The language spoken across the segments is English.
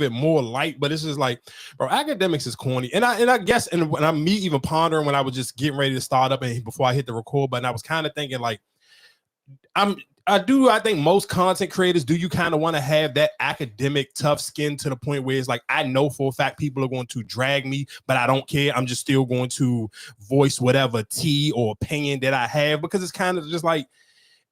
it more light, but it's just like, bro, Academics is corny. And I guess, and when I'm me even pondering when I was just getting ready to start up and before I hit the record button, I was kind of thinking like, I think most content creators, do you kind of want to have that academic tough skin to the point where it's like, I know for a fact people are going to drag me, but I don't care. I'm just still going to voice whatever tea or opinion that I have, because it's kind of just like,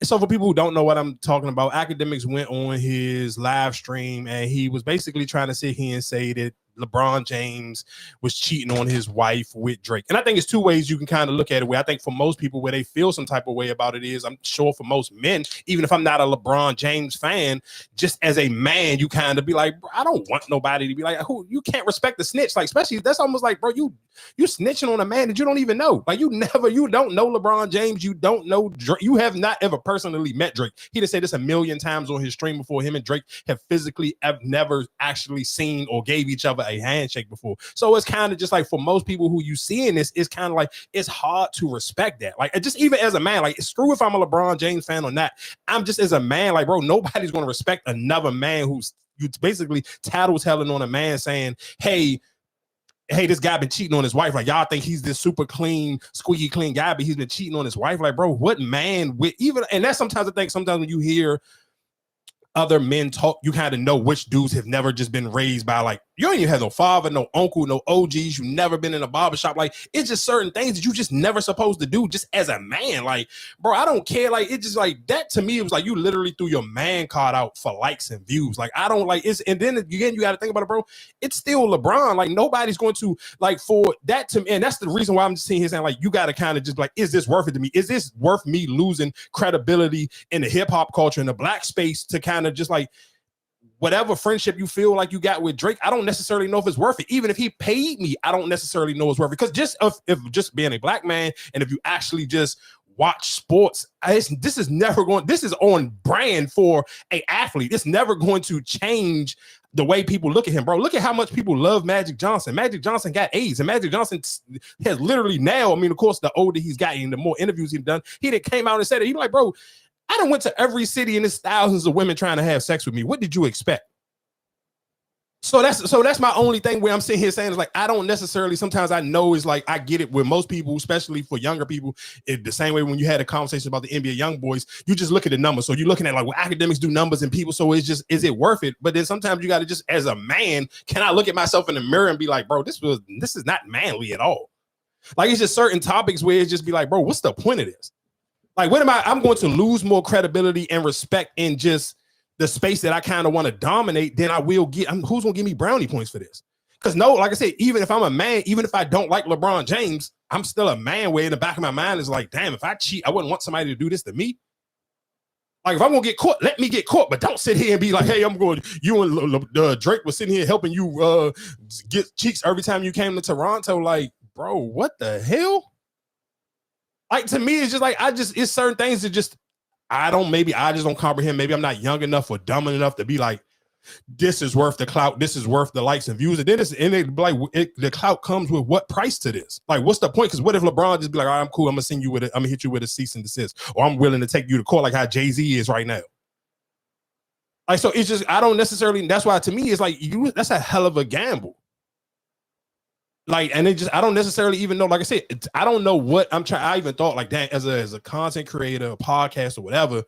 so for people who don't know what I'm talking about, Academics went on his live stream and he was basically trying to sit here and say that LeBron James was cheating on his wife with Drake. And I think it's two ways you can kind of look at it. Where I think for most people, where they feel some type of way about it is, I'm sure for most men, even if I'm not a LeBron James fan, just as a man, you kind of be like, bro, I don't want nobody to be like, who, you can't respect the snitch. Like, especially that's almost like, bro, you snitching on a man that you don't even know. Like, you don't know LeBron James. You don't know Drake. You have not ever personally met Drake. He just said this a million times on his stream before. Him and Drake have physically never actually seen or gave each other a handshake before. So it's kind of just like, for most people who you see in this, it's kind of like, it's hard to respect that. Like, just even as a man, like, screw if I'm a LeBron James fan or not. I'm just, as a man, like, bro, nobody's going to respect another man who's you basically tattletelling on a man saying, hey, this guy been cheating on his wife. Like, y'all think he's this super clean, squeaky clean guy, but he's been cheating on his wife. Like, bro, what man with even, and that's sometimes I think sometimes when you hear other men talk, you kind of know which dudes have never just been raised by, like, you don't even have no father, no uncle, no OGs. You've never been in a barbershop. Like, it's just certain things that you just never supposed to do just as a man. Like, bro, I don't care. Like, it just like that to me, it was like you literally threw your man card out for likes and views. Like, I don't like it's, and then again, you got to think about it, bro. It's still LeBron. Like, nobody's going to, like, for that to me, and that's the reason why I'm just sitting here saying, like, you got to kind of just like, is this worth it to me? Is this worth me losing credibility in the hip hop culture, in the black space, to kind of just like, whatever friendship you feel like you got with Drake, I don't necessarily know if it's worth it. Even if he paid me, I don't necessarily know it's worth it. Because just if just being a black man, and if you actually just watch sports, this is on brand for an athlete. It's never going to change the way people look at him, bro. Look at how much people love Magic Johnson. Magic Johnson got AIDS, and Magic Johnson has literally now, I mean, of course, the older he's gotten, the more interviews he's done, he done came out and said it. He's like, bro, I done went to every city and there's thousands of women trying to have sex with me. What did you expect? So that's my only thing where I'm sitting here saying is like, I don't necessarily, sometimes I know is like, I get it with most people, especially for younger people, the same way when you had a conversation about the NBA young boys, you just look at the numbers. So you're looking at like, well, academics do numbers and people. So it's just, is it worth it? But then sometimes you got to just, as a man, can I look at myself in the mirror and be like, bro, this is not manly at all. Like, it's just certain topics where it's just be like, bro, what's the point of this? Like, what am I'm going to lose more credibility and respect in just the space that I kind of want to dominate than I will get. Who's going to give me brownie points for this? Because no, like I said, even if I'm a man, even if I don't like LeBron James, I'm still a man where in the back of my mind is like, damn, if I cheat, I wouldn't want somebody to do this to me. Like, if I'm going to get caught, let me get caught, but don't sit here and be like, hey, I'm going, you and Drake was sitting here helping you get cheeks every time you came to Toronto. Like, bro, what the hell? Like, to me, it's just like, it's certain things that just, I just don't comprehend. Maybe I'm not young enough or dumb enough to be like, this is worth the clout. This is worth the likes and views. And then the clout comes with what price to this? Like, what's the point? Because what if LeBron just be like, all right, I'm cool. I'm gonna hit you with a cease and desist, or I'm willing to take you to court, like how Jay-Z is right now. Like, so it's just, I don't necessarily, that's why to me, it's like, that's a hell of a gamble. Like, and I don't necessarily even know, like I said, I don't know what I'm trying. I even thought like that as a content creator, a podcast or whatever,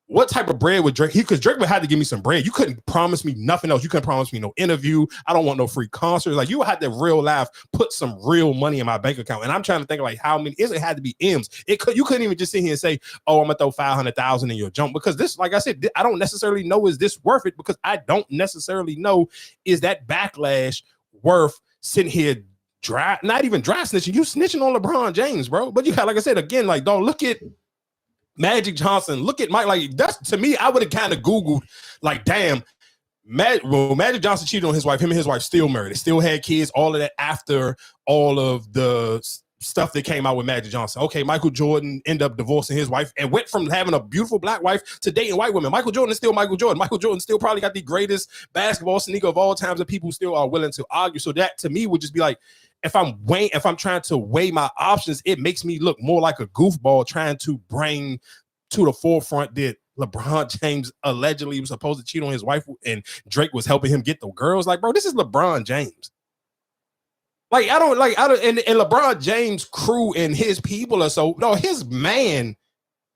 what type of bread would Drake, because Drake would have to give me some bread. You couldn't promise me nothing else. You couldn't promise me no interview. I don't want no free concerts. Like, you would have to real life put some real money in my bank account. And I'm trying to think like how many, it had to be M's. You couldn't even just sit here and say, oh, I'm gonna throw 500,000 in your jump, because this, like I said, I don't necessarily know, is this worth it? Because I don't necessarily know, is that backlash worth sitting here not even dry snitching, you snitching on LeBron James, bro. But you got, like I said, again, like, don't look at Magic Johnson, look at Mike. Like, that's, to me, I would have kind of Googled, like, damn, Magic Johnson cheated on his wife. Him and his wife still married. They still had kids, all of that after all of the stuff that came out with Magic Johnson. Okay, Michael Jordan ended up divorcing his wife and went from having a beautiful black wife to dating white women. Michael Jordan is still Michael Jordan. Michael Jordan still probably got the greatest basketball sneaker of all times that people still are willing to argue. So that, to me, would just be like, if I'm trying to weigh my options, it makes me look more like a goofball trying to bring to the forefront that LeBron James allegedly was supposed to cheat on his wife and Drake was helping him get the girls. Like, bro, this is LeBron James. Like, I don't, and LeBron James' crew and his people are so, no, his man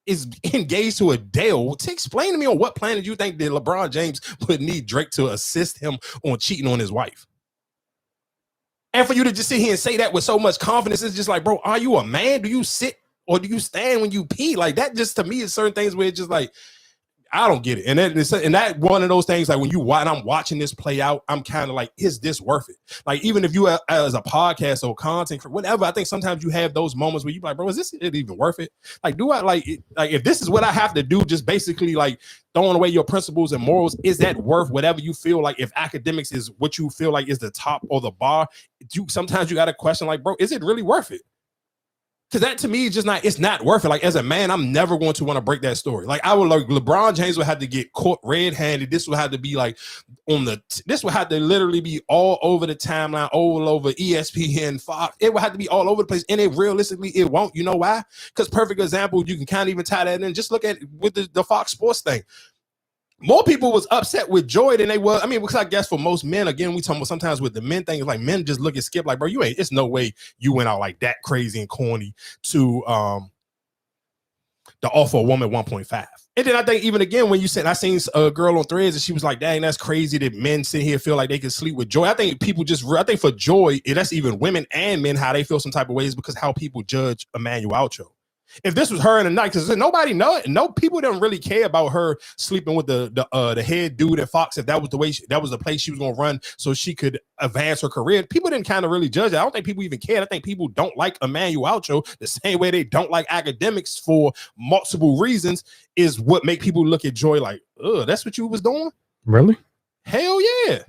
is engaged to Adele. Explain to me on what planet you think that LeBron James would need Drake to assist him on cheating on his wife. And for you to just sit here and say that with so much confidence, it's just like, bro, are you a man? Do you sit or do you stand when you pee? Like, that just, to me, is certain things where it's just like, I don't get it. And that one of those things, like when I'm watching this play out, I'm kind of like, is this worth it? Like, even if you as a podcast or content, whatever, I think sometimes you have those moments where you're like, bro, is this even worth it? Like, do I like if this is what I have to do, just basically like throwing away your principles and morals, is that worth whatever you feel like? If academics is what you feel like is the top or the bar, sometimes you got to question, like, bro, is it really worth it? Because that to me is just not, it's not worth it. Like, as a man, I'm never going to want to break that story. Like, I would like LeBron James would have to get caught red-handed. This would have to be like this would have to literally be all over the timeline, all over ESPN, Fox. It would have to be all over the place. And it realistically, it won't. You know why? Because perfect example, you can kind of even tie that in. Just look at with the Fox Sports thing. More people was upset with Joy than they were. I mean, because I guess for most men, again, we talk about sometimes with the men thing, it's like men just look at Skip like, bro, it's no way you went out like that crazy and corny to the offer a woman 1.5. And then I think even again, when you said, I seen a girl on Threads and she was like, dang, that's crazy that men sit here feel like they can sleep with Joy. I think people I think for Joy, that's even women and men, how they feel some type of ways because how people judge Emmanuel Acho. If this was her in the night, because nobody people don't really care about her sleeping with the head dude at Fox. If that was the way, that was the place she was going to run, so she could advance her career. People didn't kind of really judge it. I don't think people even cared. I think people don't like Emmanuel Acho the same way they don't like Akademiks for multiple reasons. Is what make people look at Joy like, oh, that's what you was doing? Really? Hell yeah!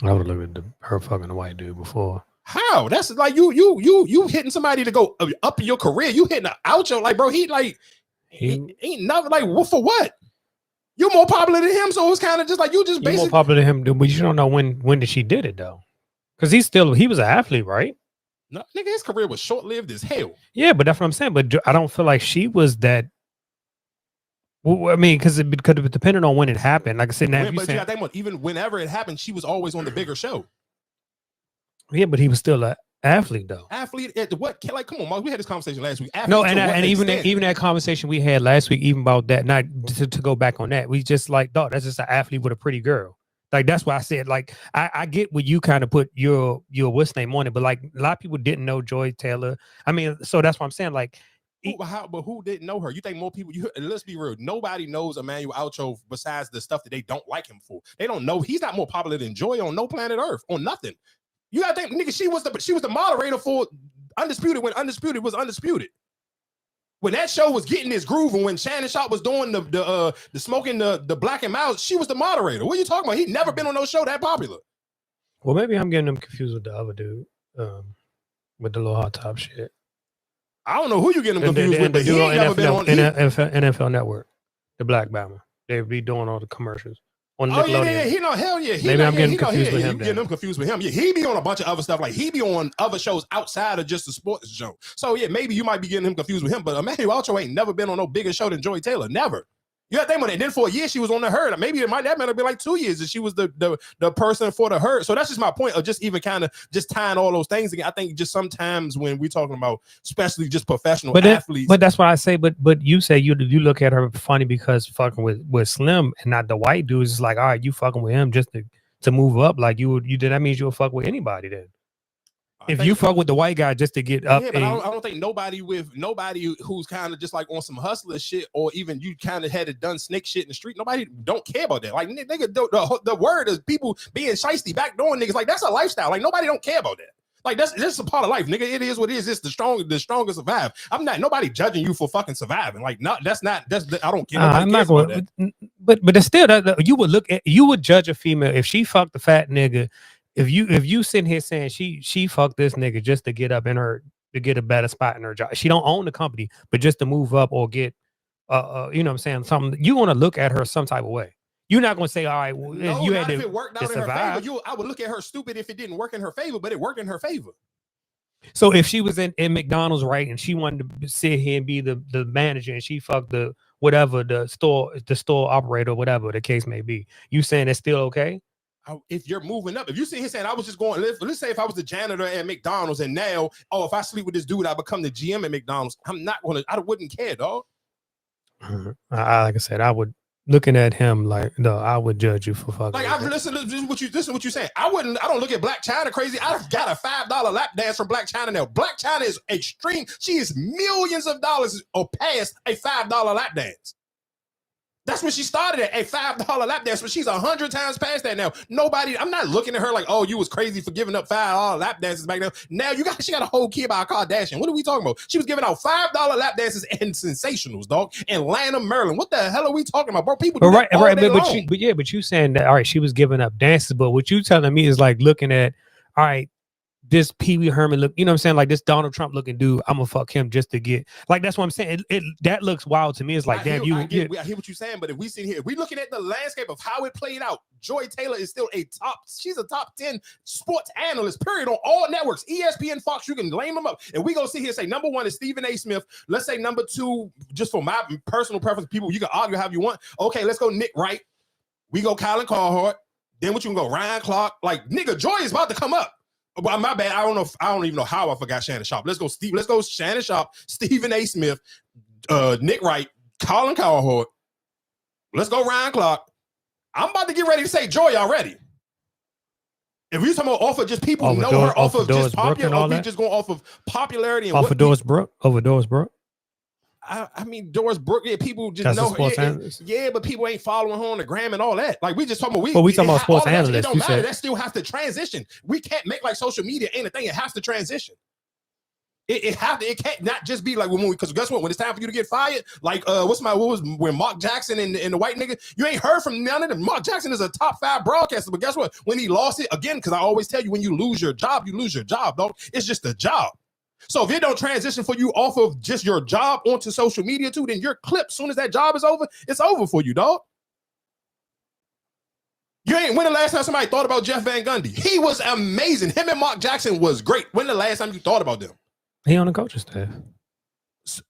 I would look at her fucking the white dude before. How? That's like you hitting somebody to go up in your career. You hitting an Acho, like, bro, he ain't nothing, like, for what? You're more popular than him, so it's kind of just like you just basically more popular than him, but you don't know when did she did it though? Because he was an athlete, right? No, nigga, his career was short-lived as hell. Yeah, but that's what I'm saying. But I don't feel like she was that. Well, I mean, because it depended on when it happened. Like I said, now even whenever it happened, she was always on the bigger show. Yeah, but he was still an athlete, though. Athlete at what? Like, come on, Mark, we had this conversation last week. No, and even that conversation we had last week, even about that, not to go back on that, we just like thought that's just an athlete with a pretty girl. Like, that's why I said, like, I get what you kind of put your what's name on it, but like a lot of people didn't know Joy Taylor. I mean, so that's what I'm saying. Like, but who didn't know her? You think more people? Let's be real. Nobody knows Emmanuel Acho besides the stuff that they don't like him for. They don't know he's not more popular than Joy on no planet Earth, on nothing. You gotta think, nigga, she was the moderator for Undisputed when Undisputed was Undisputed. When that show was getting this groove, and when Shannon Sharp was doing the smoking the Black and Miles, she was the moderator. What are you talking about? He'd never been on no show that popular. Well, maybe I'm getting them confused with the other dude, with the little hot top shit. I don't know who you getting them confused with, but he ain't never been on NFL Network, the Black Bama. They be doing all the commercials. On Nickelodeon. He know, hell yeah. Maybe I'm getting confused with him. You getting them confused with him. Yeah, he be on a bunch of other stuff. Like, he be on other shows outside of just the sports show. So yeah, maybe you might be getting him confused with him. But Emmanuel Acho ain't never been on no bigger show than Joy Taylor. Never. You got to think about it. Then for a year she was on the Herd. Maybe that might have been like 2 years that she was the person for the Herd. So that's just my point of just even kind of just tying all those things again. I think just sometimes when we're talking about, especially just professional athletes. But that's what I say. But you say you look at her funny because fucking with Slim and not the white dudes. It's like, all right, you fucking with him just to move up. Like you did. That means you'll fuck with anybody then. If you fuck with the white guy just to get up, yeah, but I don't think nobody who's kind of just like on some hustler shit, or even you kind of had done snake shit in the street. Nobody don't care about that. Like, nigga, the word is people being shiesty, backdooring niggas. Like, that's a lifestyle. Like, nobody don't care about that. Like, that's a part of life, nigga. It is what it is. It's the strongest survive. I'm not nobody judging you for fucking surviving. Like, I don't care. I'm not going. But it's still that you would judge a female if she fucked the fat nigga. If you sitting here saying she fucked this nigga just to get up in her, to get a better spot in her job, she don't own the company, but just to move up or get you know what I'm saying, something, you want to look at her some type of way. You're not going to say, all right, well, no, you had to, if it worked out in her favor. I would look at her stupid if it didn't work in her favor, but it worked in her favor. So if she was in McDonald's, right, and she wanted to sit here and be the manager, and she fucked the whatever the store operator, whatever the case may be. You saying it's still okay? If you're moving up, if you sit here saying I was just going, let's say if I was the janitor at McDonald's and now, if I sleep with this dude, I become the GM at McDonald's. I wouldn't care, dog. Like I said, I would. Looking at him like, no, I would judge you for fucking. Like I've listened to what you're saying. I don't look at Black China crazy. I've got a $5 lap dance from Black China now. Black China is extreme. She is millions of dollars or past a $5 lap dance. That's when she started at a $5 lap dance, but she's 100 times past that now. I'm not looking at her like, oh, you was crazy for giving up $5 lap dances back then. Now she got a whole kid by a Kardashian. What are we talking about? She was giving out $5 lap dances and sensationals, dog. Atlanta, Maryland. What the hell are we talking about, bro? People do that all day long. But you saying that, all right, she was giving up dances, but what you telling me is like looking at, all right, this Pee Wee Herman look, you know what I'm saying? Like this Donald Trump looking dude, I'm gonna fuck him just to get, like, that's what I'm saying. That looks wild to me. It's like, damn, I hear what you're saying, but if we sit here, if we looking at the landscape of how it played out, Joy Taylor is still she's a top 10 sports analyst, period, on all networks, ESPN, Fox, you can name them up. And we gonna sit here and say, number one is Stephen A. Smith. Let's say number two, just for my personal preference, people, you can argue however you want. Okay, let's go Nick Wright. We go Colin Carhart. Then what you can go Ryan Clark. Like, nigga, Joy is about to come up. Well, my bad. I don't even know how I forgot Shannon Sharp. Let's go, Steve. Let's go, Shannon Sharp, Stephen A. Smith, Nick Wright, Colin Cowherd. Let's go, Ryan Clark. I'm about to get ready to say Joy already. If we're talking about off of just people know her off of just popular, we just going off of popularity and off of Doris Brooke, over Doris Brooke. I mean, Doris Brooke, yeah, people just know her. Yeah, but people ain't following her on the gram and all that. Like, we just talking about we talking about sports analysts. It don't matter. That still has to transition. We can't make like social media ain't a thing. It has to transition. It can't not just be like because guess what? When it's time for you to get fired, like when Mark Jackson and the white nigga, you ain't heard from none of them. Mark Jackson is a top 5 broadcaster, but guess what? When he lost it again, because I always tell you, when you lose your job, dog. It's just a job. So if it don't transition for you off of just your job onto social media too, then your clip, soon as that job is over, it's over for you, dog. When the last time somebody thought about Jeff Van Gundy? He was amazing. Him and Mark Jackson was great. When the last time you thought about them? He on the coaching staff.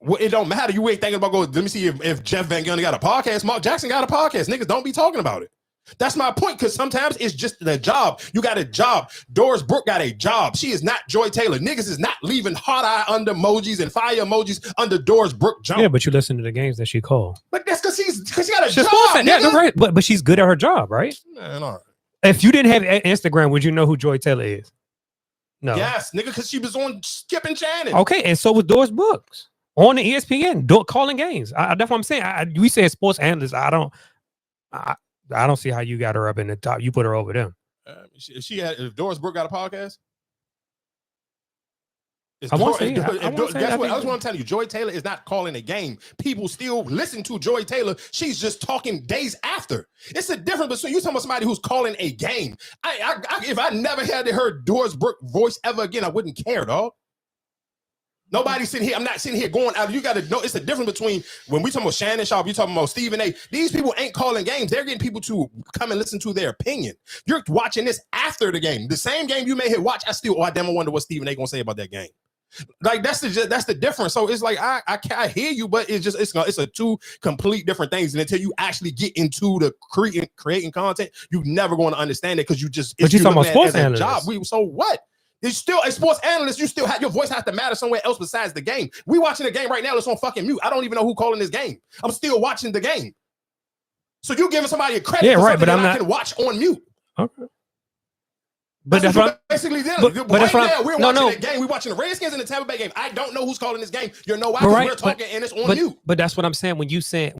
Well, it don't matter. You ain't thinking about let me see if Jeff Van Gundy got a podcast. Mark Jackson got a podcast. Niggas don't be talking about it. That's my point, because sometimes it's just the job. You got a job. Doris Brooke got a job. She is not Joy Taylor. Niggas is not leaving hot eye under emojis and fire emojis under Doris Brooke jump. Yeah, but you listen to the games that she called. But that's because she got a job. Yeah, no, right. But she's good at her job, right? Man, all right. If you didn't have Instagram, would you know who Joy Taylor is? No. Yes, nigga, because she was on Skip and Shannon. Okay, and so was Doris Brooks on the ESPN calling games. That's what I'm saying. We said sports analysts. I don't see how you got her up in the top. You put her over them. If Doris Brooke got a podcast, I just want to tell you, Joy Taylor is not calling a game. People still listen to Joy Taylor. She's just talking days after. It's a difference between you talking about somebody who's calling a game. If I never had heard Doris Brooke voice ever again, I wouldn't care, dog. Nobody's sitting here. I'm not sitting here going out. You got to know it's the difference between when we talking about Shannon Sharp, you talking about Stephen A. These people ain't calling games. They're getting people to come and listen to their opinion. You're watching this after the game. The same game you may have watched, I damn wonder what Stephen A. gonna say about that game. Like that's the difference. So it's like I hear you, but it's a two complete different things. And until you actually get into the creating content, you're never going to understand it because you just. But you're talking about sports analysts. Job. So what? It's still a sports analyst. You still have your voice has to matter somewhere else besides the game. We watching the game right now. It's on fucking mute. I don't even know who calling this game. I'm still watching the game. So you giving somebody a credit for something that I can watch on mute. Okay. But that's what basically did. But right now, we're watching the game. We're watching the Redskins and the Tampa Bay game. I don't know who's calling this game. You know why? Because we're talking and it's on mute. But that's what I'm saying. When you saying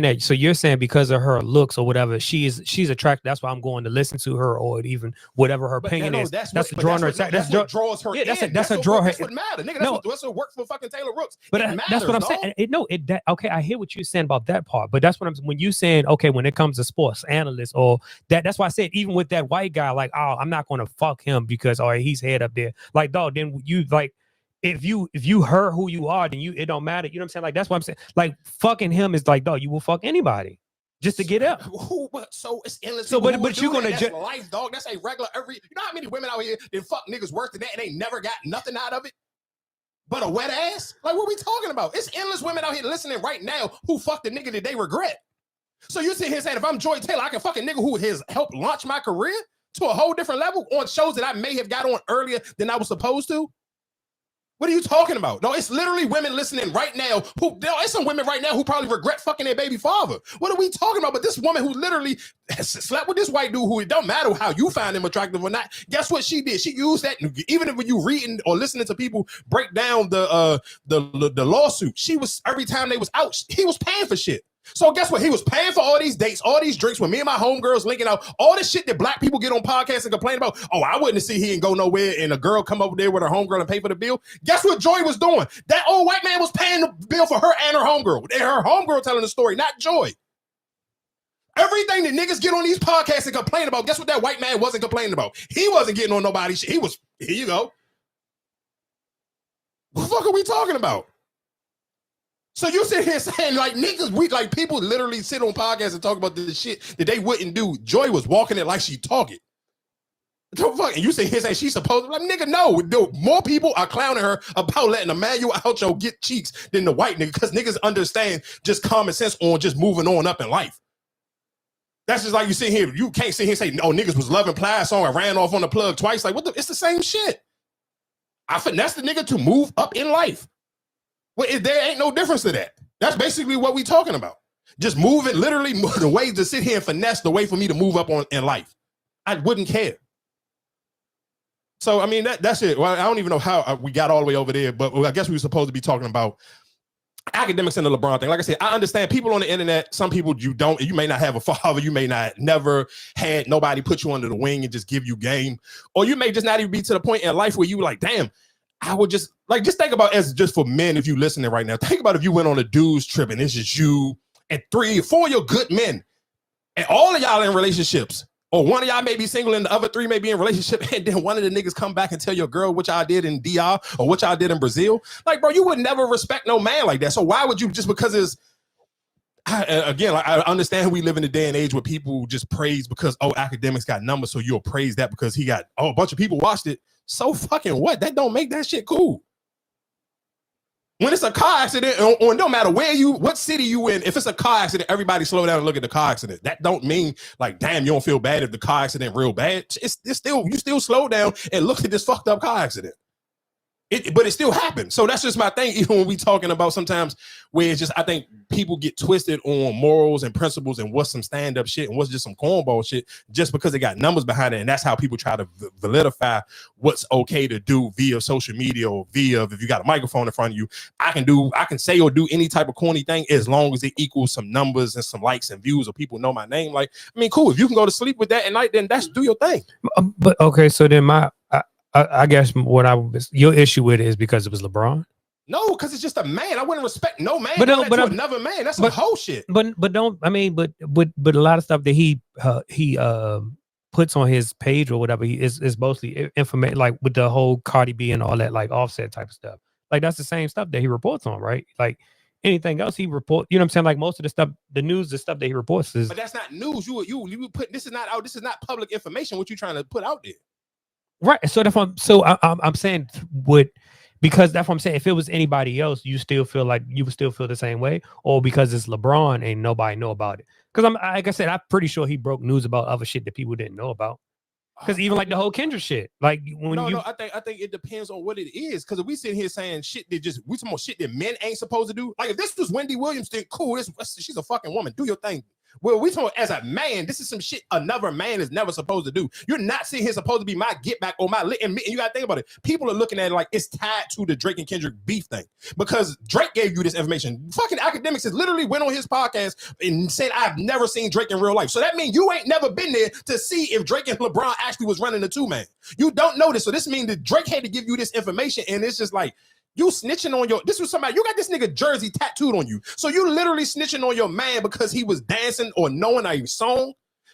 that, so you're saying because of her looks or whatever, she's attractive. That's why I'm going to listen to her, or even whatever her opinion is. That's what draws her. That's what draws her. Yeah, that's a draw her. That's what matters, nigga. That's what works for fucking Taylor Rooks. But that's what I'm saying. Okay, I hear what you're saying about that part. But that's what I'm when you saying. Okay, when it comes to sports analysts or that's why I said even with that white guy, like, oh, I'm not going to fuck him because he's head up there. Like, dog, then you like if you heard who you are, then it don't matter. You know what I'm saying? Like, that's what I'm saying. Like, fucking him is like, dog, you will fuck anybody just to get up. So it's endless. So, but you gonna that's life, dog. That's a regular you know how many women out here that fuck niggas worse than that and they never got nothing out of it? But a wet ass? Like, what we talking about? It's endless women out here listening right now who fucked the nigga that they regret. So you sit here saying, if I'm Joy Taylor, I can fuck a nigga who has helped launch my career to a whole different level on shows that I may have got on earlier than I was supposed to? What are you talking about? No, it's literally women listening right now it's some women right now who probably regret fucking their baby father. What are we talking about? But this woman who literally slept with this white dude who it don't matter how you find him attractive or not. Guess what she did? She used that, even if you reading or listening to people break down the lawsuit, she was, every time they was out, he was paying for shit. So guess what? He was paying for all these dates, all these drinks with me and my homegirls linking out, all this shit that black people get on podcasts and complain about. Oh, I wouldn't see he and go nowhere and a girl come over there with her homegirl and pay for the bill. Guess what Joy was doing? That old white man was paying the bill for her and her homegirl. And her homegirl telling the story, not Joy. Everything that niggas get on these podcasts and complain about, guess what that white man wasn't complaining about? He wasn't getting on nobody's shit. He was, here you go. What the fuck are we talking about? So you sit here saying like niggas, like people literally sit on podcasts and talk about this shit that they wouldn't do. Joy was walking it like she talk it. What the fuck? And you sit here saying she's supposed to, like, nigga, no. More people are clowning her about letting Emmanuel Acho get cheeks than the white nigga, because niggas understand just common sense on just moving on up in life. That's just like you sit here, you can't sit here and say, oh, niggas was loving Plies song, I ran off on the plug twice. Like, what the, it's the same shit. I finesse the nigga to move up in life. Well, there ain't no difference to that. That's basically what we talking about. Just moving, literally the way to sit here and finesse the way for me to move up on in life. I wouldn't care. So, I mean, that's it. Well, I don't even know how we got all the way over there, but I guess we were supposed to be talking about Akademiks and the LeBron thing. Like I said, I understand people on the internet, some people you may not have a father, you may not never had nobody put you under the wing and just give you game, or you may just not even be to the point in life where you like, damn, I would just think about, as just for men, if you listening right now, think about if you went on a dude's trip and it's just you and 3 or 4 of your good men and all of y'all in relationships, or one of y'all may be single and the other 3 may be in relationship, and then one of the niggas come back and tell your girl what y'all did in DR or what y'all did in Brazil. Like, bro, you would never respect no man like that. So why would you, just because it's, again, like, I understand we live in a day and age where people just praise because, oh, Akademiks got numbers, so you'll praise that because he got, oh, a bunch of people watched it. So fucking what? That don't make that shit cool. When it's a car accident, or no matter what city you in, if it's a car accident, everybody slow down and look at the car accident. That don't mean like, damn, you don't feel bad if the car accident real bad. It's still, you still slow down and look at this fucked up car accident. But it still happens. So that's just my thing. Even when we talking about sometimes where it's just, I think people get twisted on morals and principles and what's some stand-up shit and what's just some cornball shit just because it got numbers behind it. And that's how people try to validify what's okay to do via social media or via, if you got a microphone in front of you, I can say or do any type of corny thing as long as it equals some numbers and some likes and views or people know my name. Like, I mean, cool. If you can go to sleep with that at night, then do your thing. But okay, so then I guess your issue with it is because it was LeBron. No, because it's just a man. I wouldn't respect no man. But another man. That's some whole shit. But a lot of stuff that he puts on his page or whatever is mostly information, like with the whole Cardi B and all that, like Offset type of stuff. Like that's the same stuff that he reports on, right? Like anything else he report, you know what I'm saying? Like most of the stuff, the news, the stuff that he reports is. But that's not news. You put, this is not out. This is not public information. What you trying to put out there? Right. So I'm saying because that's what I'm saying. If it was anybody else, you would still feel the same way, or because it's LeBron and nobody know about it. Because like I said, I'm pretty sure he broke news about other shit that people didn't know about. Because even like the whole Kendra shit, like I think it depends on what it is. Because if we sit here saying shit that we talking about shit that men ain't supposed to do. Like if this was Wendy Williams, then cool. She's a fucking woman. Do your thing. Well, we talking as a man, this is some shit another man is never supposed to do. You're not sitting here supposed to be my get back or my lit. And you gotta think about it. People are looking at it like it's tied to the Drake and Kendrick beef thing because Drake gave you this information. Fucking Akademiks has literally went on his podcast and said, I've never seen Drake in real life. So that means you ain't never been there to see if Drake and LeBron actually was running the 2-man. You don't know this. So this means that Drake had to give you this information, and it's just like, you snitching on this was somebody, you got this nigga jersey tattooed on you. So you literally snitching on your man because he was dancing or knowing a song.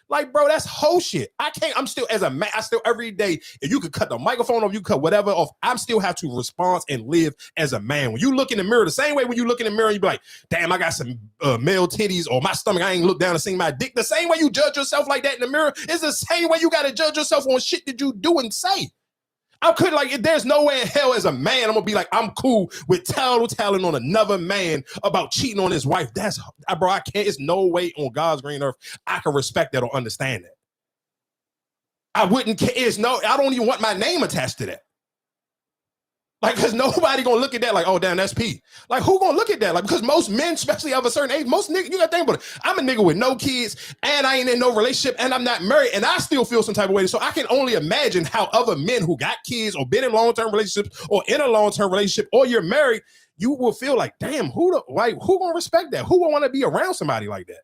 Like, bro, that's whole shit. I'm still, as a man, I still every day, if you could cut the microphone off, you cut whatever off, I'm still have to respond and live as a man. When you look in the mirror, the same way when you look in the mirror, you be like, damn, I got some male titties, or my stomach, I ain't look down and see my dick. The same way you judge yourself like that in the mirror is the same way you got to judge yourself on shit that you do and say. I could like, there's no way in hell as a man I'm gonna be like, I'm cool with telling on another man about cheating on his wife. That's, bro, I can't. It's no way on God's green earth I can respect that or understand that. I wouldn't care. I don't even want my name attached to that. Like, because nobody gonna look at that like, oh, damn, that's P. Like, who gonna look at that? Like, because most men, especially of a certain age, most niggas, you gotta think about it. I'm a nigga with no kids, and I ain't in no relationship, and I'm not married, and I still feel some type of way. So I can only imagine how other men who got kids or been in long-term relationships or in a long-term relationship or you're married, you will feel like, damn, who gonna respect that? Who will want to be around somebody like that?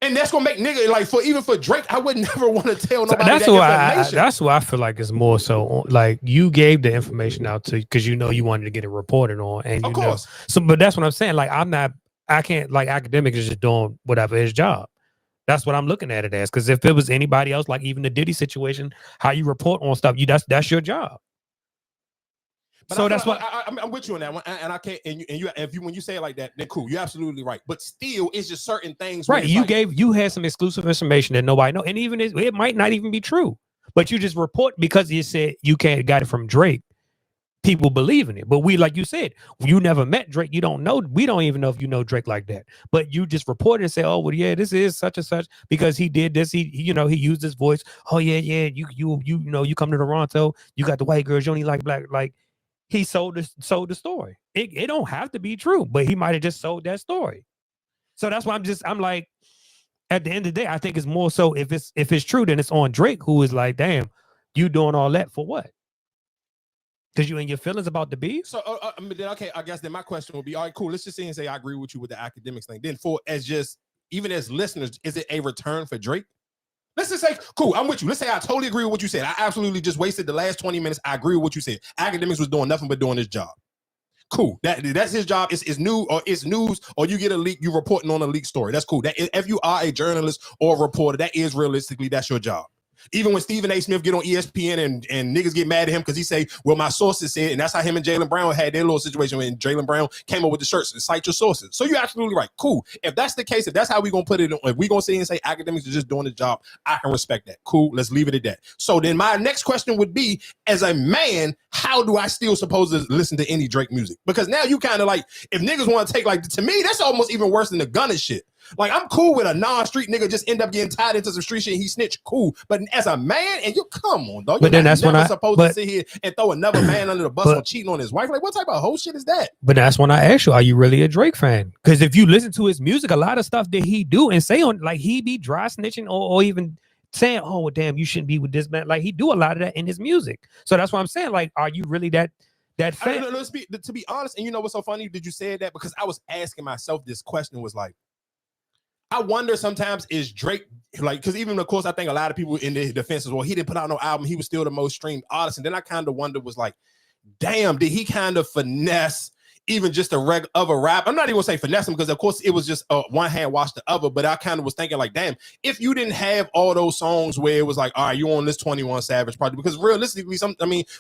And that's gonna make nigga like even for Drake, I would never want to tell nobody that information. That's why I feel like it's more so like you gave the information out to because you know you wanted to get it reported on, and you know. So, but that's what I'm saying. Like I can't like Akademiks is just doing whatever his job. That's what I'm looking at it as. Because if it was anybody else, like even the Diddy situation, how you report on stuff, that's your job. But so that's what I'm with you on that one, and I can't. And when you say it like that, then cool. You're absolutely right. But still, it's just certain things. Right, you had some exclusive information that nobody know, and even it might not even be true. But you just report because you said you can't got it from Drake. People believe in it, but we, like you said, you never met Drake. You don't know. We don't even know if you know Drake like that. But you just report it and say, oh well, yeah, this is such and such because he did this. He used his voice. Oh yeah. You come to Toronto. You got the white girls. You only like black. Like. He sold the story. It don't have to be true, but he might have just sold that story. So that's why I'm like, at the end of the day, I think it's more so if it's true, then it's on Drake, who is like, damn, you doing all that for what? Because you in your feelings about the beef. So okay, I guess then my question will be, all right, cool. Let's just say and say I agree with you with the Akademiks thing. Then even as listeners, is it a return for Drake? Let's just say, cool, I'm with you. Let's say I totally agree with what you said. I absolutely just wasted the last 20 minutes. I agree with what you said. Akademiks was doing nothing but doing his job. Cool. That's his job. It's news, or you get a leak, you reporting on a leak story. That's cool. That if you are a journalist or a reporter, that is realistically, that's your job. Even when Stephen A. Smith get on ESPN and niggas get mad at him because he say, well, my sources said, and that's how him and Jaylen Brown had their little situation when Jaylen Brown came up with the shirts and cite your sources. So you're absolutely right. Cool. If that's the case, if that's how we gonna put it, if we gonna say and say Akademiks are just doing the job, I can respect that. Cool. Let's leave it at that. So then my next question would be, as a man, how do I still supposed to listen to any Drake music? Because now you kind of like, if niggas want to take like, to me, that's almost even worse than the Gunna shit. Like, I'm cool with a non-street nigga just end up getting tied into some street shit and he snitch. Cool. But as a man, and you come on, dog. But then that's when supposed to sit here and throw another man under the bus on cheating on his wife. Like, what type of whole shit is that? But that's when I ask you, are you really a Drake fan? Because if you listen to his music, a lot of stuff that he do and say on, like, he be dry snitching or even saying, oh, well, damn, you shouldn't be with this man. Like, he do a lot of that in his music. So that's why I'm saying, like, are you really that fan? To be honest, and you know what's so funny? Did you say that? Because I was asking myself this question, was like, I wonder sometimes, is Drake, like, because even, of course, I think a lot of people in the defense is, well, he didn't put out no album. He was still the most streamed artist. And then I kind of wonder, was like, damn, did he kind of finesse even just a rap? I'm not even gonna say finesse him, because of course it was just one hand wash the other, but I kind of was thinking like, damn, if you didn't have all those songs where it was like, all right, you on this 21 Savage project, because realistically,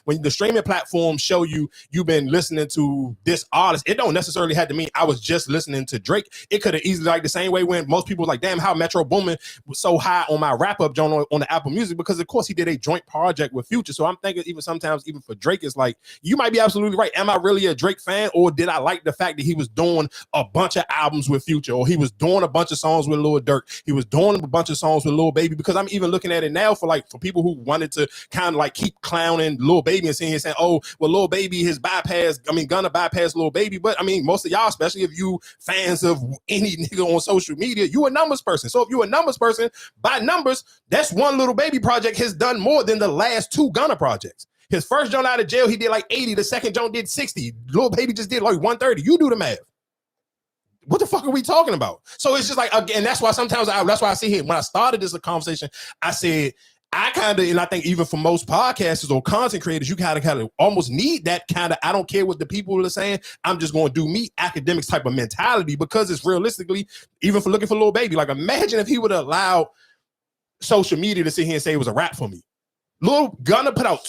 when the streaming platforms show you've been listening to this artist, it don't necessarily have to mean I was just listening to Drake. It could have easily, like the same way when most people was like, damn, how Metro Boomin was so high on my wrap up joint on the Apple Music, because of course he did a joint project with Future. So I'm thinking even sometimes, even for Drake, it's like, you might be absolutely right. Am I really a Drake fan, or did I like the fact that he was doing a bunch of albums with Future, or he was doing a bunch of songs with Lil Durk, he was doing a bunch of songs with Lil Baby? Because I'm even looking at it now for people who wanted to kind of like keep clowning Lil Baby and saying, oh, well, Lil Baby, Gunna bypass Lil Baby. But I mean, most of y'all, especially if you fans of any nigga on social media, you a numbers person. So if you a numbers person, by numbers, that's one Lil Baby project has done more than the last two Gunna projects. His first joint out of jail, he did like 80. The second joint did 60. Lil Baby just did like 130. You do the math. What the fuck are we talking about? So it's just like, again, that's why sometimes that's why I sit here. When I started this conversation, I said, I kind of, and I think even for most podcasters or content creators, you kind of almost need that kind of, I don't care what the people are saying, I'm just going to do me, Akademiks type of mentality, because it's realistically, even for looking for Lil Baby, like imagine if he would have allowed social media to sit here and say it was a rap for me. Lil Gunna put out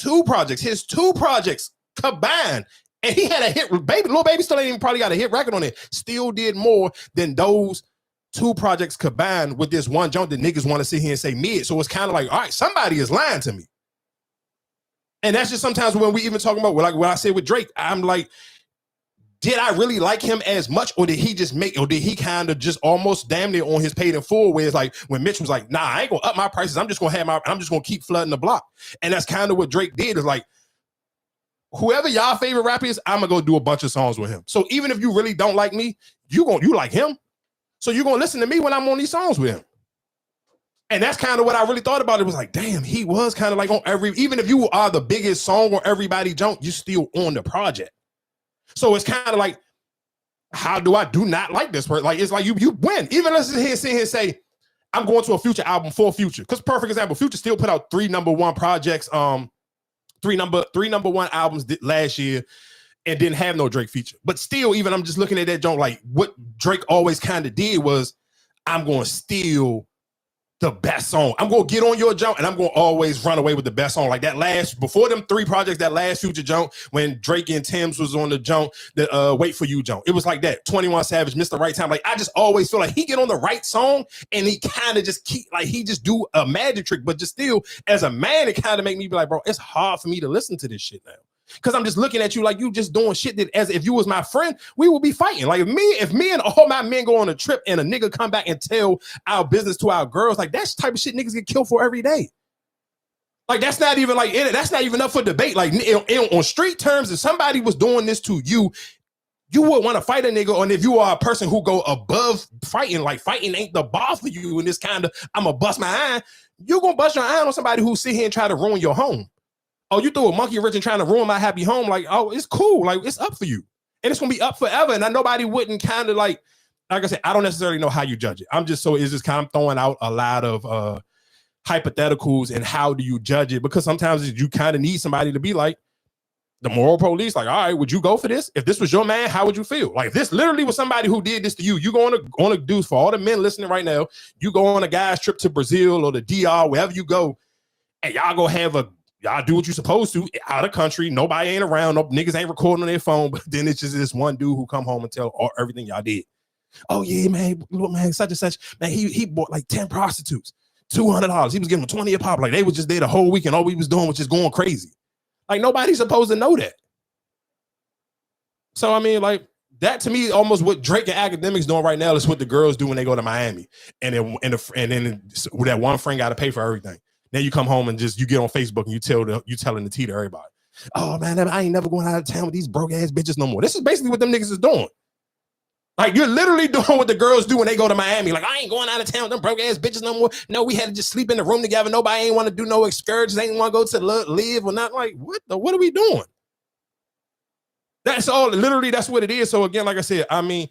his two projects combined, and he had a hit. Lil Baby still ain't even probably got a hit record on it. Still did more than those two projects combined with this one jump that niggas want to sit here and say mid. So it's kind of like, all right, somebody is lying to me. And that's just sometimes when we even talking about, like what I said with Drake, I'm like, did I really like him as much, or did he just or did he kind of just almost damn near on his paid in full, where it's like when Mitch was like, nah, I ain't gonna up my prices, I'm just gonna keep flooding the block. And that's kind of what Drake did, is like, whoever y'all favorite rapper is, I'm gonna go do a bunch of songs with him. So even if you really don't like me, you like him. So you're gonna listen to me when I'm on these songs with him. And that's kind of what I really thought about. It was like, damn, he was kind of like on even if you are the biggest song on everybody junk, you still on the project. So it's kind of like, how do I do not like this person? Like, it's like you win. Even let's sit here and say, I'm going to a Future album for Future. Because perfect example, Future still put out 3 #1 projects, 3 number one albums last year, and didn't have no Drake feature. But still, even I'm just looking at that joint, like what Drake always kind of did was, I'm going to steal the best song. I'm going to get on your jump, and I'm going to always run away with the best song. Like that before them 3 projects, that last Future jump, when Drake and Tim's was on the jump, the Wait For You jump. It was like that. 21 Savage, Mr. Right Time. Like, I just always feel like he get on the right song, and he kind of just he just do a magic trick, but just still, as a man, it kind of make me be like, bro, it's hard for me to listen to this shit now. Because I'm just looking at you like you just doing shit that, as if you was my friend, we would be fighting. Like if me and all my men go on a trip and a nigga come back and tell our business to our girls, like that's the type of shit niggas get killed for every day. Like that's not even that's not even up for debate. Like on street terms, if somebody was doing this to you, you would want to fight a nigga. And if you are a person who go above fighting, like fighting ain't the bar for you, and this kind of I'm gonna bust my eye, you gonna bust your eye on somebody who sit here and try to ruin your home. Oh, you threw a monkey wrench and trying to ruin my happy home. Like, oh, it's cool. Like, it's up for you. And it's going to be up forever. And nobody wouldn't kind of like I said, I don't necessarily know how you judge it. It's just kind of throwing out a lot of hypotheticals and how do you judge it? Because sometimes you kind of need somebody to be like the moral police. Like, all right, would you go for this? If this was your man, how would you feel? Like, if this literally was somebody who did this to you, you go on a dudes, for all the men listening right now, you go on a guy's trip to Brazil or the DR, wherever you go, and y'all go have y'all do what you're supposed to out of country. Nobody ain't around. No niggas ain't recording on their phone. But then it's just this one dude who come home and tell everything y'all did. Oh yeah, man, look, man, such and such. Man, he bought like 10 prostitutes, $200. He was giving them 20 a pop. Like they was just there the whole week, and all we was doing was just going crazy. Like nobody's supposed to know that. So I mean, like that to me, almost what Drake and Akademiks doing right now is what the girls do when they go to Miami, and then that one friend got to pay for everything. Then you come home and you get on Facebook and you telling the tea to everybody. Oh man, I ain't never going out of town with these broke ass bitches no more. This is basically what them niggas is doing. Like you're literally doing what the girls do when they go to Miami. Like I ain't going out of town with them broke ass bitches no more. No, we had to just sleep in the room together. Nobody ain't want to do no excursions. Ain't want to go to live or not. Like what are we doing? That's all. Literally, that's what it is. So again, like I said, I mean,